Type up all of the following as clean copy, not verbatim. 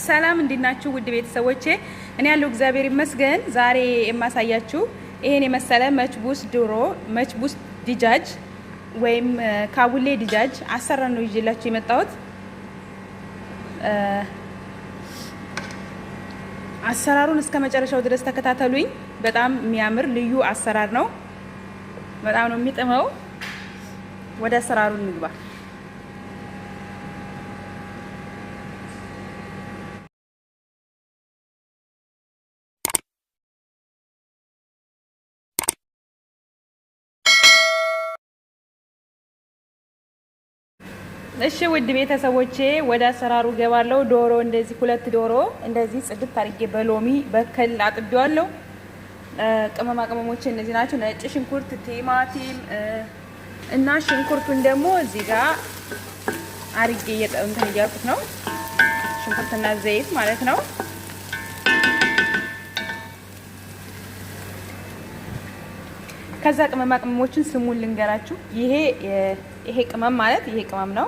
ሰላም እንዲናችሁ ውድ ቤተሰቦቼ እኔ ያለው እግዚአብሔር ይመስገን። ዛሬ የማሳያችሁ ይሄን የመሰለ መችቡስ ዲጃጅ ወይም ካቡሌ ዲጃጅ አሰራር ነው ይዤላችሁ የመጣሁት። አሰራሩን እስከ መጨረሻው ድረስ ተከታተሉኝ። በጣም የሚያምር ልዩ አሰራር ነው። በጣም ነው የሚጥመው። ወደ አሰራሩ እንግባ። እሺ ውድ ቤተሰቦቼ ወደ አሰራሩ ገባለሁ። ዶሮ እንደዚህ ሁለት ዶሮ እንደዚህ ጽድት አድርጌ በሎሚ በከል አጥቤዋለሁ። ቅመማ ቅመሞቼ እነዚህ ናቸው። ነጭ ሽንኩርት፣ ቲማቲም እና ሽንኩርቱን ደግሞ እዚህ ጋር አድርጌ እንትን እያልኩት ነው። ሽንኩርትና ዘይት ማለት ነው። ከዛ ቅመማ ቅመሞችን ስሙን ልንገራችሁ። ይሄ ቅመም ማለት ይሄ ቅመም ነው።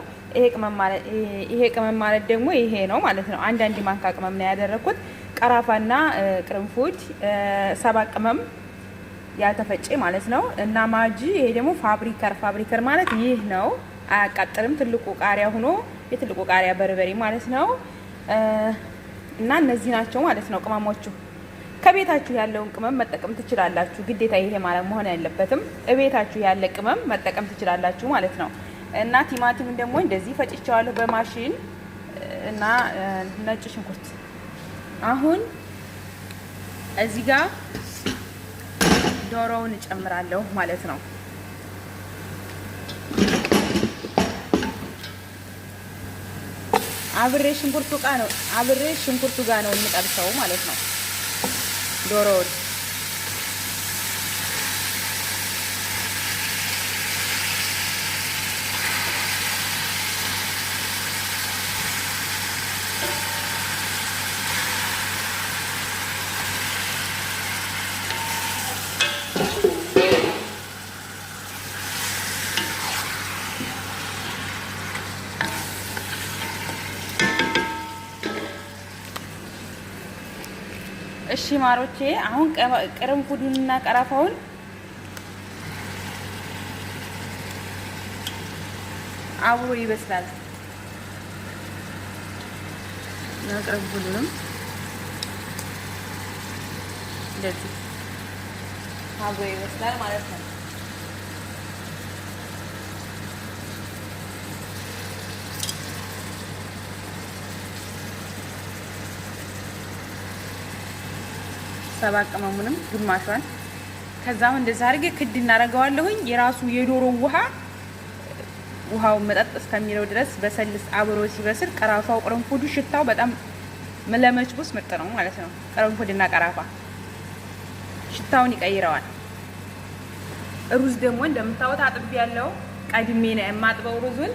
ይሄ ቅመም ማለት ደግሞ ይሄ ነው ማለት ነው። አንድ ማንካ ቅመም ነው ያደረኩት። ቀራፋና ቅርንፉድ፣ ሰባት ቅመም ያልተፈጨ ማለት ነው እና ማጂ። ይሄ ደግሞ ፋብሪከር ማለት ይህ ነው። አያቃጥልም። ትልቁ ቃሪያ ሆኖ የትልቁ ቃሪያ በርበሬ ማለት ነው እና እነዚህ ናቸው ማለት ነው ቅመሞቹ። ከቤታችሁ ያለውን ቅመም መጠቀም ትችላላችሁ። ግዴታ ይሄ ማለት መሆን ያለበትም እቤታችሁ ያለ ቅመም መጠቀም ትችላላችሁ ማለት ነው እና ቲማቲምን ደግሞ እንደዚህ ፈጭቼዋለሁ በማሽን እና ነጭ ሽንኩርት። አሁን እዚህ ጋር ዶሮውን እጨምራለሁ ማለት ነው። አብሬ ሽንኩርቱ ጋር ነው የምጠብሰው ማለት ነው ዶሮውን። እሺ ማሮቼ አሁን ቅርንፉዱንና ቀረፋውን አብሮ ይበስላል። ቅርንፉዱንም እንደዚህ አብሮ ይበስላል ማለት ነው። ሰባት ቅመሙንም ግማሿን ከዛው እንደዛ አድርጌ ክድ እናደርገዋለሁኝ። የራሱ የዶሮ ውሃው መጠጥ እስከሚለው ድረስ በሰልስ አብሮ ሲበስል ቀራፋው፣ ቅርንፉዱ ሽታው በጣም ለመችቡስ ምርጥ ነው ማለት ነው። ቅርንፉድና ቀራፋ ሽታውን ይቀይረዋል። ሩዝ ደግሞ እንደምታዩት አጥቤ ያለው ቀድሜ ነው የማጥበው ሩዙን።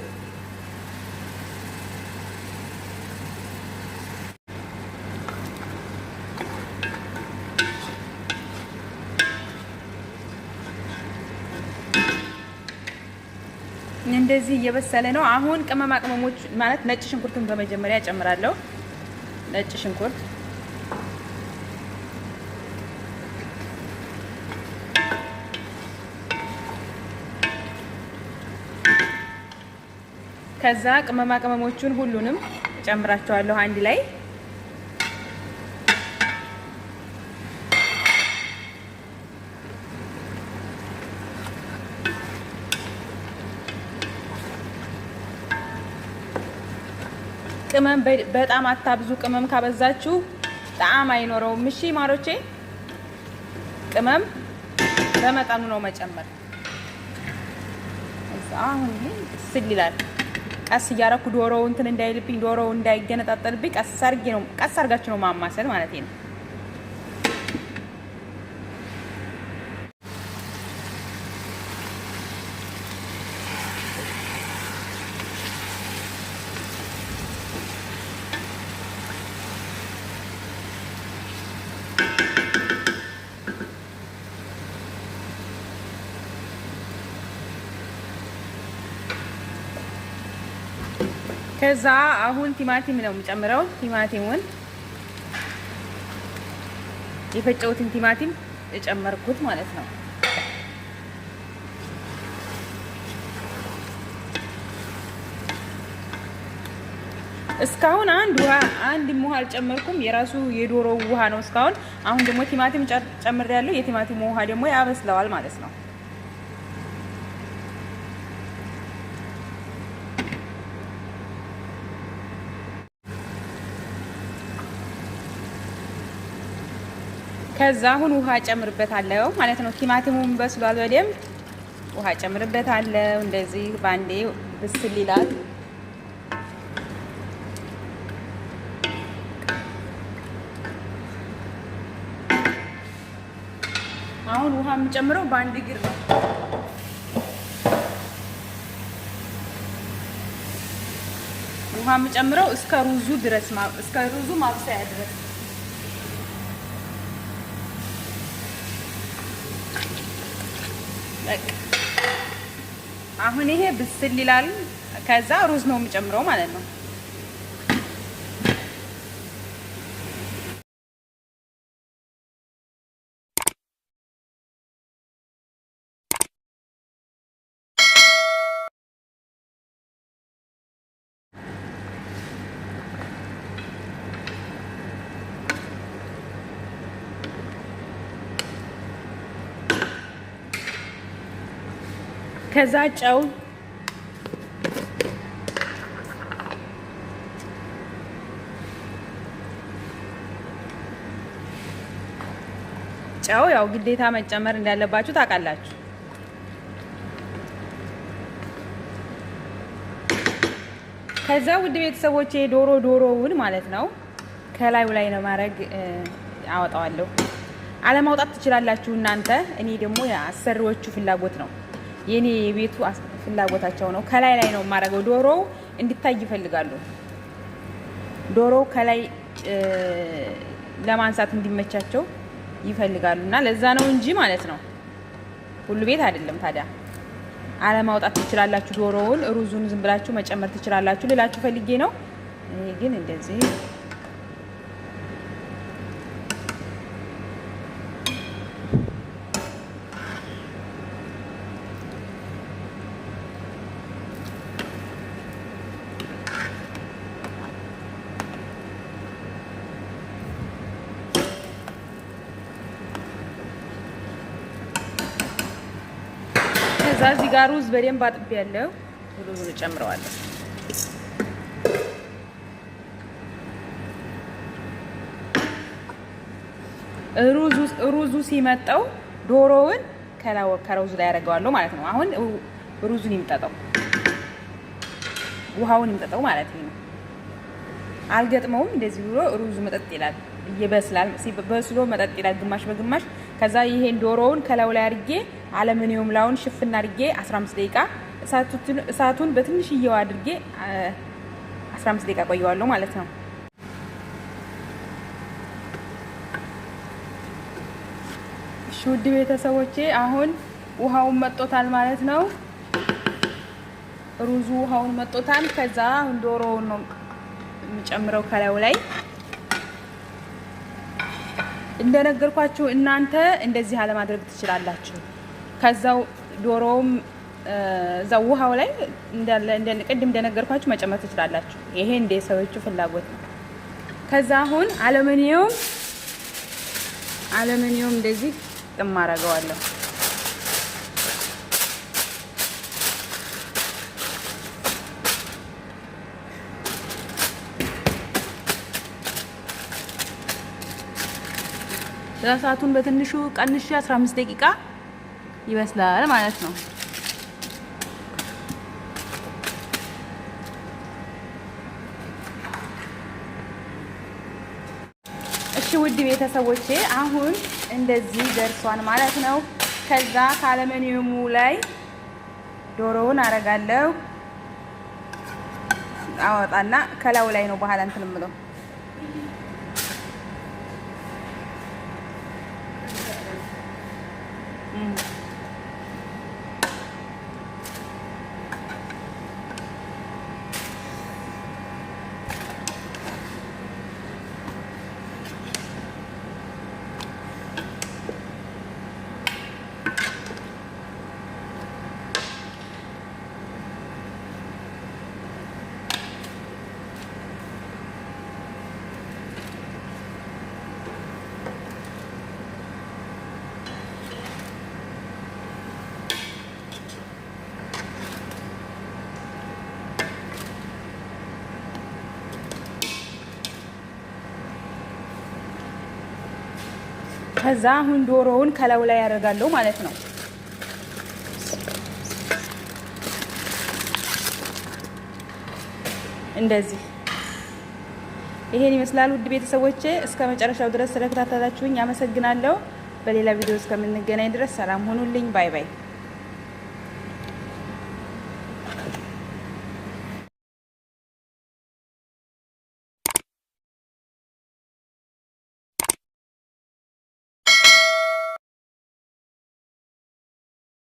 እንደዚህ እየበሰለ ነው። አሁን ቅመማ ቅመሞች ማለት ነጭ ሽንኩርቱን በመጀመሪያ ጨምራለሁ። ነጭ ሽንኩርት ከዛ ቅመማ ቅመሞቹን ሁሉንም ጨምራቸዋለሁ አንድ ላይ። ቅመም በጣም አታብዙ። ቅመም ካበዛችሁ ጣዕም አይኖረውም። እሺ ማሮቼ ቅመም በመጠኑ ነው መጨመር። አሁን ይሄ ስል ይላል። ቀስ እያረኩ ዶሮው እንትን እንዳይልብኝ፣ ዶሮው እንዳይገነጣጠልብኝ ቀስ አርጋችሁ ነው ማማሰል ማለት ነው። ከዛ አሁን ቲማቲም ነው የምጨምረው። ቲማቲሙን የፈጨሁትን ቲማቲም የጨመርኩት ማለት ነው። እስካሁን አንድ ውሃ አልጨመርኩም። የራሱ የዶሮ ውሃ ነው እስካሁን። አሁን ደግሞ ቲማቲም ጨምሬያለሁ። የቲማቲሙ ውሃ ደግሞ ያበስለዋል ማለት ነው። ከዛ አሁን ውሃ ጨምርበታለሁ ማለት ነው። ቲማቲሙን በስሏል በደምብ። ውሃ ጨምርበታለሁ። እንደዚህ ባንዴ ብስል ይላል። አሁን ውሃ የምጨምረው በአንድ እግር ነው። ውሃ የምጨምረው እስከ ሩዙ ድረስ እስከ ሩዙ ማብሰያ ድረስ። በቃ አሁን ይሄ ብስል ይላል። ከዛ ሩዝ ነው የምጨምረው ማለት ነው። ከዛ ጨው ያው ግዴታ መጨመር እንዳለባችሁ ታውቃላችሁ። ከዛ ውድ ቤተሰቦቼ ዶሮውን ማለት ነው ከላዩ ላይ ነው ማድረግ አወጣዋለሁ። አለማውጣት ትችላላችሁ እናንተ። እኔ ደግሞ የአሰሪዎቹ ፍላጎት ነው፣ የኔ የቤቱ ፍላጎታቸው ነው። ከላይ ነው የማደርገው። ዶሮው እንዲታይ ይፈልጋሉ። ዶሮው ከላይ ለማንሳት እንዲመቻቸው ይፈልጋሉ እና ለዛ ነው እንጂ ማለት ነው። ሁሉ ቤት አይደለም። ታዲያ አለማውጣት ትችላላችሁ። ዶሮውን ሩዙን ዝም ብላችሁ መጨመር ትችላላችሁ ልላችሁ ፈልጌ ነው። እኔ ግን እንደዚህ እዚህ ጋር ሩዝ በደንብ አጥቤያለሁ። ሩዙን እጨምረዋለሁ። ሩዙ ሲመጣው ዶሮውን ከሩዙ ላይ ያደርገዋለሁ ማለት ነው። አሁን ሩዙን ይምጠጠው፣ ውሃውን ይምጠጠው ማለት ነው። አልገጥመውም። እንደዚህ ብሎ ሩዙ መጠጥ ይላል፣ ይበስላል። በስሎ መጠጥ ይላል ግማሽ በግማሽ። ከዛ ይሄን ዶሮውን ከላዩ ላይ አድርጌ አለሙኒየም ላውን ሽፍና አድርጌ 15 ደቂቃ እሳቱን በትንሽዬው አድርጌ 15 ደቂቃ ቆየዋለሁ ማለት ነው። እሺ ውድ ቤተሰቦቼ አሁን ውሃውን መጥቶታል ማለት ነው። ሩዙ ውሃውን መጥቶታል። ከዛ አሁን ዶሮውን ነው የምጨምረው ከላዩ ላይ። እንደነገርኳችሁ እናንተ እንደዚህ አለማድረግ ትችላላችሁ። ከዛው ዶሮውም እዛው ውሃው ላይ ቅድም እንደነገርኳችሁ መጨመር ትችላላችሁ። ይሄ እንደ ሰዎቹ ፍላጎት ነው። ከዛ አሁን አለሙኒየም እንደዚህ ጥም አደርገዋለሁ። እሳቱን በትንሹ ቀንሼ 15 ደቂቃ ይበስላል ማለት ነው። እሺ ውድ ቤተሰቦቼ አሁን እንደዚህ ደርሷል ማለት ነው። ከዛ ከአለሙኒየሙ ላይ ዶሮውን አረጋለሁ። አወጣና ከላዩ ላይ ነው በኋላ እንትን የምለው። ከዛ አሁን ዶሮውን ከላዩ ላይ ያደርጋለሁ ማለት ነው። እንደዚህ ይሄን ይመስላል። ውድ ቤተሰቦቼ እስከ መጨረሻው ድረስ ስለተከታተላችሁኝ አመሰግናለሁ። በሌላ ቪዲዮ እስከምንገናኝ ድረስ ሰላም ሁኑልኝ። ባይ ባይ።